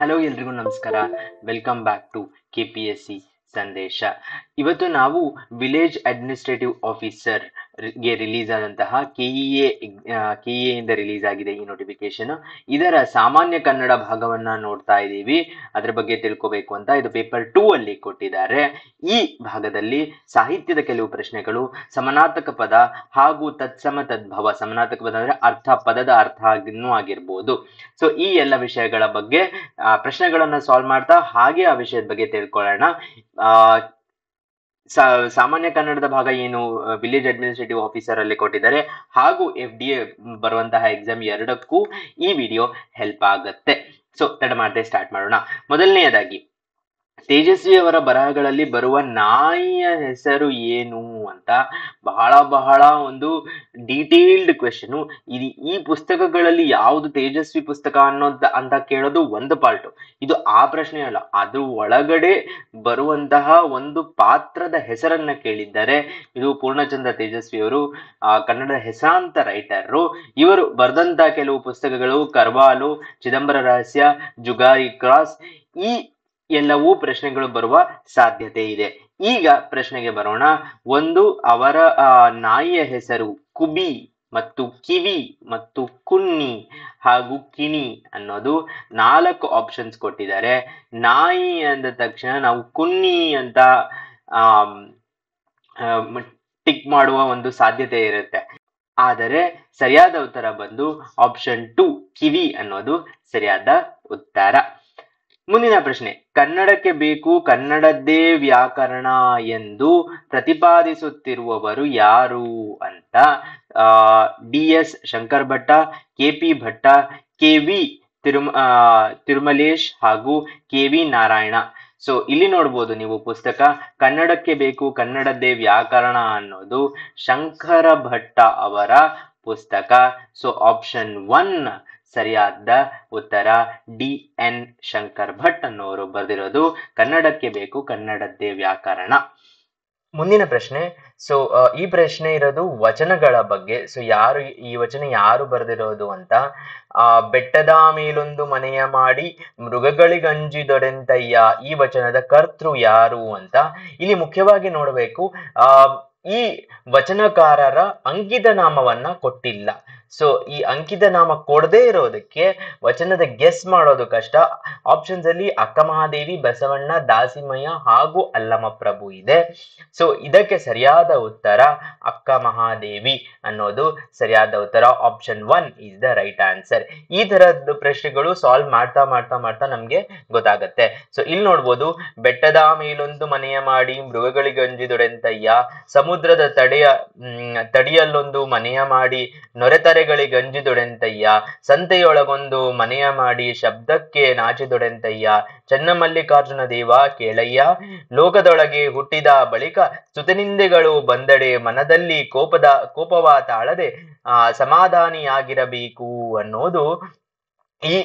Hello ಎಲ್ರಿಗೂ ನಮಸ್ಕಾರ. Welcome back to KPSC ಸಂದೇಶ. ಇವತ್ತು ನಾವು ವಿಲೇಜ್ ಅಡ್ಮಿನಿಸ್ಟ್ರೇಟಿವ್ ಆಫೀಸರ್ ಗೆ ರಿಲೀಸ್ ಆದಂತಹ ಕೆಇಎ ಇಂದ ರಿಲೀಸ್ ಆಗಿದೆ ಈ ನೋಟಿಫಿಕೇಶನ್. ಇದರ ಸಾಮಾನ್ಯ ಕನ್ನಡ ಭಾಗವನ್ನ ನೋಡ್ತಾ ಇದ್ದೀವಿ. ಅದ್ರ ಬಗ್ಗೆ ತಿಳ್ಕೋಬೇಕು ಅಂತ ಇದು ಪೇಪರ್ 2 ಅಲ್ಲಿ ಕೊಟ್ಟಿದ್ದಾರೆ. ಈ ಭಾಗದಲ್ಲಿ ಸಾಹಿತ್ಯದ ಕೆಲವು ಪ್ರಶ್ನೆಗಳು, ಸಮನಾರ್ಥಕ ಪದ ಹಾಗೂ ತತ್ಸಮ ತದ್ಭವ. ಸಮನಾರ್ಥಕ ಪದ ಅಂದ್ರೆ ಪದದ ಅರ್ಥ ಆಗಿರ್ಬೋದು. ಸೊ ಈ ಎಲ್ಲ ವಿಷಯಗಳ ಬಗ್ಗೆ ಪ್ರಶ್ನೆಗಳನ್ನ ಸಾಲ್ವ್ ಮಾಡ್ತಾ ಹಾಗೆ ಆ ವಿಷಯದ ಬಗ್ಗೆ ತಿಳ್ಕೊಳ್ಳೋಣ. ಸಾಮಾನ್ಯ ಕನ್ನಡದ ಭಾಗ ಏನು ವಿಲೇಜ್ ಅಡ್ಮಿನಿಸ್ಟ್ರೇಟಿವ್ ಆಫೀಸರ್ ಅಲ್ಲಿ ಕೊಟ್ಟಿದ್ದಾರೆ, ಹಾಗೂ FDA ಬರುವಂತಹ ಎಕ್ಸಾಮ್ ಎರಡಕ್ಕೂ ಈ ವಿಡಿಯೋ ಹೆಲ್ಪ್ ಆಗುತ್ತೆ. ಸೊ ತಡ ಮಾಡದೆ ಸ್ಟಾರ್ಟ್ ಮಾಡೋಣ. ಮೊದಲನೆಯದಾಗಿ, ತೇಜಸ್ವಿ ಅವರ ಬರಹಗಳಲ್ಲಿ ಬರುವ ನಾಯಿಯ ಹೆಸರು ಏನು ಅಂತ ಬಹಳ ಒಂದು ಡೀಟೇಲ್ಡ್ ಕ್ವೆಶನ್. ಈ ಪುಸ್ತಕಗಳಲ್ಲಿ ಯಾವುದು ತೇಜಸ್ವಿ ಪುಸ್ತಕ ಅಂತ ಕೇಳೋದು ಒಂದು ಪಾರ್ಟ್. ಇದು ಆ ಪ್ರಶ್ನೆ ಅಲ್ಲ, ಅದ್ರ ಒಳಗಡೆ ಬರುವಂತಹ ಒಂದು ಪಾತ್ರದ ಹೆಸರನ್ನ ಕೇಳಿದ್ದಾರೆ. ಇದು ಪೂರ್ಣಚಂದ್ರ ತೇಜಸ್ವಿ ಅವರು ಕನ್ನಡದ ಹೆಸರಾಂತ ರೈಟರು. ಇವರು ಬರೆದಂತಹ ಕೆಲವು ಪುಸ್ತಕಗಳು ಕರ್ವಾಲು, ಚಿದಂಬರ ರಹಸ್ಯ, ಜುಗಾರಿ ಕ್ರಾಸ್, ಈ ಎಲ್ಲವೂ ಪ್ರಶ್ನೆಗಳು ಬರುವ ಸಾಧ್ಯತೆ ಇದೆ. ಈಗ ಪ್ರಶ್ನೆಗೆ ಬರೋಣ. ಒಂದು, ಅವರ ನಾಯಿಯ ಹೆಸರು ಕುಬಿ ಮತ್ತು ಕಿವಿ ಮತ್ತು ಕುನ್ನಿ ಹಾಗೂ ಕಿಣಿ ಅನ್ನೋದು 4 ಆಪ್ಷನ್ಸ್ ಕೊಟ್ಟಿದ್ದಾರೆ. ನಾಯಿ ಅಂದ ತಕ್ಷಣ ನಾವು ಕುನ್ನಿ ಅಂತ ಟಿಕ್ ಮಾಡುವ ಒಂದು ಸಾಧ್ಯತೆ ಇರುತ್ತೆ. ಆದರೆ ಸರಿಯಾದ ಉತ್ತರ ಬಂದು ಆಪ್ಷನ್ 2 ಕಿವಿ ಅನ್ನೋದು ಸರಿಯಾದ ಉತ್ತರ. ಮುಂದಿನ ಪ್ರಶ್ನೆ, ಕನ್ನಡಕ್ಕೆ ಬೇಕು ಕನ್ನಡದ್ದೇ ವ್ಯಾಕರಣ ಎಂದು ಪ್ರತಿಪಾದಿಸುತ್ತಿರುವವರು ಯಾರು ಅಂತ DS Shankar Bhatta, KP Bhatta, KV Thirumalesh ಹಾಗೂ KV ನಾರಾಯಣ. ಸೊ ಇಲ್ಲಿ ನೋಡ್ಬೋದು ನೀವು ಪುಸ್ತಕ ಕನ್ನಡಕ್ಕೆ ಬೇಕು ಕನ್ನಡದ್ದೇ ವ್ಯಾಕರಣ ಅನ್ನೋದು ಶಂಕರ ಭಟ್ಟ ಅವರ ಪುಸ್ತಕ. ಸೊ ಆಪ್ಷನ್ 1 ಸರಿಯಾದ ಉತ್ತರ DN ಶಂಕರ್ ಭಟ್ ಅನ್ನೋರು ಬರೆದಿರೋದು ಕನ್ನಡಕ್ಕೆ ಬೇಕು ಕನ್ನಡದ್ದೇ ವ್ಯಾಕರಣ. ಮುಂದಿನ ಪ್ರಶ್ನೆ, ಸೊ ಈ ಪ್ರಶ್ನೆ ಇರೋದು ವಚನಗಳ ಬಗ್ಗೆ. ಸೊ ಈ ವಚನ ಯಾರು ಬರೆದಿರೋದು ಅಂತ, ಬೆಟ್ಟದ ಮೇಲೊಂದು ಮನೆಯ ಮಾಡಿ ಮೃಗಗಳಿಗಂಜಿದೊಡೆಂತಯ್ಯ, ಈ ವಚನದ ಕರ್ತೃ ಯಾರು ಅಂತ. ಇಲ್ಲಿ ಮುಖ್ಯವಾಗಿ ನೋಡಬೇಕು, ಈ ವಚನಕಾರರ ಅಂಕಿತ ನಾಮವನ್ನ ಕೊಟ್ಟಿಲ್ಲ. ಸೊ ಈ ಅಂಕಿತ ನಾಮ ಕೊಡದೇ ಇರೋದಕ್ಕೆ ವಚನದ ಗೆಸ್ ಮಾಡೋದು ಕಷ್ಟ. ಆಪ್ಷನ್ಸ್ ಅಲ್ಲಿ ಅಕ್ಕ ಮಹಾದೇವಿ, ಬಸವಣ್ಣ, ದಾಸಿಮಯ್ಯ ಹಾಗೂ ಅಲ್ಲಮ ಪ್ರಭು ಇದೆ. ಸೊ ಇದಕ್ಕೆ ಸರಿಯಾದ ಉತ್ತರ ಅಕ್ಕ ಮಹಾದೇವಿ ಅನ್ನೋದು ಸರಿಯಾದ ಉತ್ತರ. Option 1 is the right answer. ಈ ತರದ್ದು ಪ್ರಶ್ನೆಗಳು ಸಾಲ್ವ್ ಮಾಡ್ತಾ ನಮ್ಗೆ ಗೊತ್ತಾಗತ್ತೆ. ಸೊ ಇಲ್ಲಿ ನೋಡ್ಬೋದು, ಬೆಟ್ಟದ ಮೇಲೊಂದು ಮನೆಯ ಮಾಡಿ ಮೃಗಗಳಿಗಂಜಿದೊಡೆಂತಯ್ಯ, ಸಮುದ್ರದ ತಡಿಯಲ್ಲೊಂದು ಮನೆಯ ಮಾಡಿ ನೊರೆತರೆಗಳಿಗಂಜಿದೊಡೆಂತಯ್ಯ, ಸಂತೆಯೊಳಗೊಂದು ಮನೆಯ ಮಾಡಿ ಶಬ್ದಕ್ಕೆ ನಾಚಿದೊಡೆಂತಯ್ಯ, ಚನ್ನಮಲ್ಲಿಕಾರ್ಜುನ ದೇವ ಕೇಳಯ್ಯ, ಲೋಕದೊಳಗೆ ಹುಟ್ಟಿದ ಬಳಿಕ ಸ್ತುತಿನಿಂದೆಗಳು ಬಂದಡೆ ಮನದಲ್ಲಿ ಕೋಪವ ತಾಳದೆ ಸಮಾಧಾನಿಯಾಗಿರಬೇಕು ಅನ್ನೋದು ಈ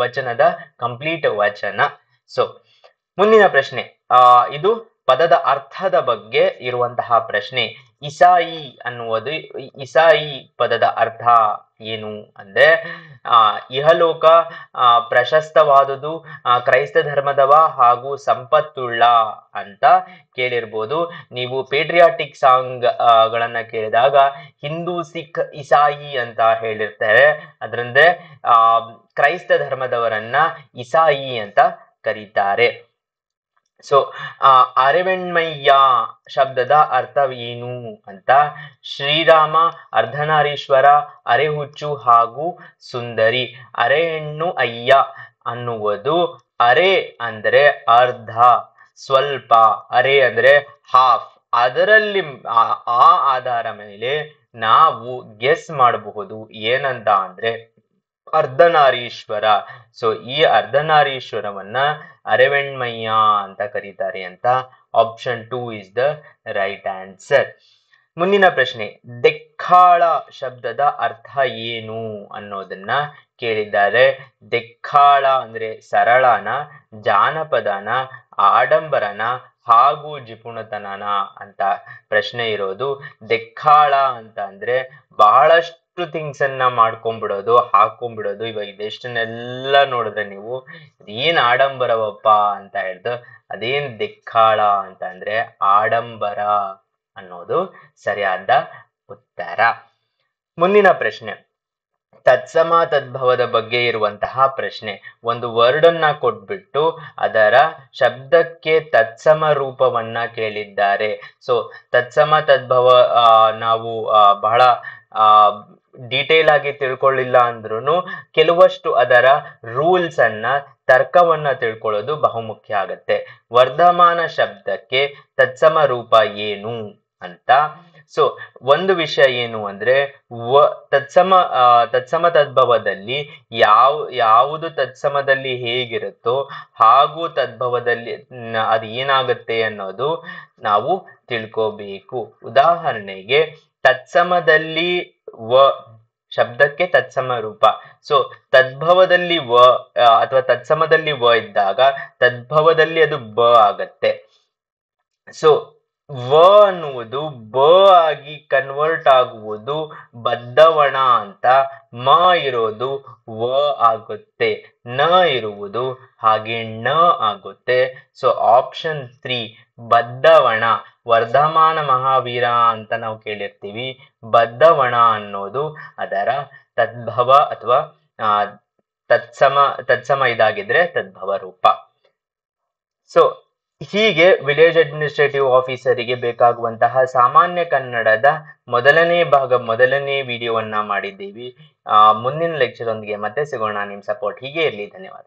ವಚನದ ಕಂಪ್ಲೀಟ್ ವಚನ. ಸೊ ಮುಂದಿನ ಪ್ರಶ್ನೆ, ಇದು ಪದದ ಅರ್ಥದ ಬಗ್ಗೆ ಇರುವಂತಹ ಪ್ರಶ್ನೆ. ಇಸಾಯಿ ಅನ್ನುವುದು, ಇಸಾಯಿ ಪದದ ಅರ್ಥ ಏನು ಅಂದ್ರೆ ಇಹಲೋಕ, ಪ್ರಶಸ್ತವಾದುದು, ಕ್ರೈಸ್ತ ಧರ್ಮದವ ಹಾಗೂ ಸಂಪತ್ತುಳ್ಳ ಅಂತ ಕೇಳಿರ್ಬೋದು. ನೀವು ಪೇಟ್ರಿಯಾಟಿಕ್ ಸಾಂಗ್ ಗಳನ್ನ ಕೇಳಿದಾಗ ಹಿಂದೂ, ಸಿಖ್, ಇಸಾಯಿ ಅಂತ ಹೇಳಿರ್ತಾರೆ. ಅದರಂದ್ರೆ ಕ್ರೈಸ್ತ ಧರ್ಮದವರನ್ನ ಇಸಾಯಿ ಅಂತ ಕರೀತಾರೆ. ಸೊ ಅರೆವೆಣ್ಮಯ್ಯ ಶಬ್ದದ ಅರ್ಥ ಏನು ಅಂತ, ಶ್ರೀರಾಮ, ಅರ್ಧನಾರೀಶ್ವರ, ಅರೆಹುಚ್ಚು ಹಾಗೂ ಸುಂದರಿ. ಅರೆಹೆಣ್ಣು ಅಯ್ಯ ಅನ್ನುವುದು, ಅರೆ ಅಂದ್ರೆ ಅರ್ಧ, ಸ್ವಲ್ಪ, ಅರೆ ಅಂದ್ರೆ ಹಾಫ್. ಅದರಲ್ಲಿ ಆ ಆಧಾರ ಮೇಲೆ ನಾವು ಗೆಸ್ ಮಾಡಬಹುದು ಏನಂತ ಅಂದ್ರೆ ಅರ್ಧನಾರೀಶ್ವರ. ಸೊ ಈ ಅರ್ಧನಾರೀಶ್ವರವನ್ನ ಅರೆವೆಣ್ಮಯ್ಯ ಅಂತ ಕರೀತಾರೆ ಅಂತ. Option 2 is the right answer. ಮುಂದಿನ ಪ್ರಶ್ನೆ, ದೆಕ್ಕಾಳ ಶಬ್ದದ ಅರ್ಥ ಏನು ಅನ್ನೋದನ್ನ ಕೇಳಿದ್ದಾರೆ. ದೆಕ್ಕಾಳ ಅಂದ್ರೆ ಸರಳನ, ಜಾನಪದನ, ಆಡಂಬರನ ಹಾಗೂ ಜಿಪುಣತನನ ಅಂತ ಪ್ರಶ್ನೆ ಇರೋದು. ದೆಕ್ಕಾಳ ಅಂತ ಅಂದ್ರೆ ಬಹಳಷ್ಟು ಥಿಂಗ್ಸ್ ಅನ್ನ ಮಾಡ್ಕೊಂಡ್ಬಿಡೋದು, ಹಾಕೊಂಡ್ಬಿಡೋದು. ಇವಾಗ ಇದೆಷ್ಟನ್ನೆಲ್ಲ ನೋಡಿದ್ರೆ ನೀವು ಏನ್ ಆಡಂಬರವಪ್ಪ ಅಂತ ಹೇಳ್ದು, ಅದೇನ್ ದಿಕ್ಕಾಳ ಅಂತ ಅಂದ್ರೆ ಆಡಂಬರ ಅನ್ನೋದು ಸರಿಯಾದ ಉತ್ತರ. ಮುಂದಿನ ಪ್ರಶ್ನೆ, ತತ್ಸಮ ತದ್ಭವದ ಬಗ್ಗೆ ಇರುವಂತಹ ಪ್ರಶ್ನೆ. ಒಂದು ವರ್ಡ್ ಅನ್ನ ಕೊಟ್ಬಿಟ್ಟು ಅದರ ಶಬ್ದಕ್ಕೆ ತತ್ಸಮ ರೂಪವನ್ನ ಕೇಳಿದ್ದಾರೆ. ಸೊ ತತ್ಸಮ ತದ್ಭವ ನಾವು ಬಹಳ ಡೀಟೇಲ್ ಆಗಿ ತಿಳ್ಕೊಳ್ಳಿಲ್ಲ ಅಂದ್ರೂ ಕೆಲವಷ್ಟು ಅದರ ರೂಲ್ಸ್ ಅನ್ನ, ತರ್ಕವನ್ನ ತಿಳ್ಕೊಳ್ಳೋದು ಬಹುಮುಖ್ಯ ಆಗತ್ತೆ. ವರ್ಧಮಾನ ಶಬ್ದಕ್ಕೆ ತತ್ಸಮ ರೂಪ ಏನು ಅಂತ. ಸೊ ಒಂದು ವಿಷಯ ಏನು ಅಂದ್ರೆ ತತ್ಸಮ ತದ್ಭವದಲ್ಲಿ ಯಾವುದು ತತ್ಸಮದಲ್ಲಿ ಹೇಗಿರುತ್ತೋ ಹಾಗೂ ತದ್ಭವದಲ್ಲಿ ಅದು ಏನಾಗುತ್ತೆ ಅನ್ನೋದು ನಾವು ತಿಳ್ಕೋಬೇಕು. ಉದಾಹರಣೆಗೆ ತತ್ಸಮದಲ್ಲಿ ಶಬ್ದಕ್ಕೆ ತತ್ಸಮ ರೂಪ. ಸೊ ತದ್ಭವದಲ್ಲಿ ಅಥವಾ ತತ್ಸಮದಲ್ಲಿ ಇದ್ದಾಗ ತದ್ಭವದಲ್ಲಿ ಅದು ಬ ಆಗತ್ತೆ. ಸೊ ಅನ್ನುವುದು ಬ ಆಗಿ ಕನ್ವರ್ಟ್ ಆಗುವುದು ಬದ್ಧವಣ ಅಂತ, ಮ ಇರೋದು ವ ಆಗುತ್ತೆ, ನ ಇರುವುದು ಹಾಗೆ ಣ ಆಗುತ್ತೆ. So option 3 ಬದ್ಧವಣ. ವರ್ಧಮಾನ ಮಹಾವೀರ ಅಂತ ನಾವು ಕೇಳಿರ್ತೀವಿ. ಬದ್ಧವಣ ಅನ್ನೋದು ಅದರ ತದ್ಭವ ಅಥವಾ ತತ್ಸಮ ಇದಾಗಿದ್ರೆ ತದ್ಭವ ರೂಪ. ಸೊ ಹೀಗೆ ವಿಲೇಜ್ ಅಡ್ಮಿನಿಸ್ಟ್ರೇಟಿವ್ ಆಫೀಸರಿಗೆ ಬೇಕಾಗುವಂತಹ ಸಾಮಾನ್ಯ ಕನ್ನಡದ ಮೊದಲನೇ ವಿಡಿಯೋವನ್ನ ಮಾಡಿದ್ದೀವಿ. ಮುಂದಿನ ಲೆಕ್ಚರ್ ಒಂದಿಗೆ ಮತ್ತೆ ಸಿಗೋಣ. ನಿಮ್ ಸಪೋರ್ಟ್ ಹೀಗೆ ಇರಲಿ. ಧನ್ಯವಾದ.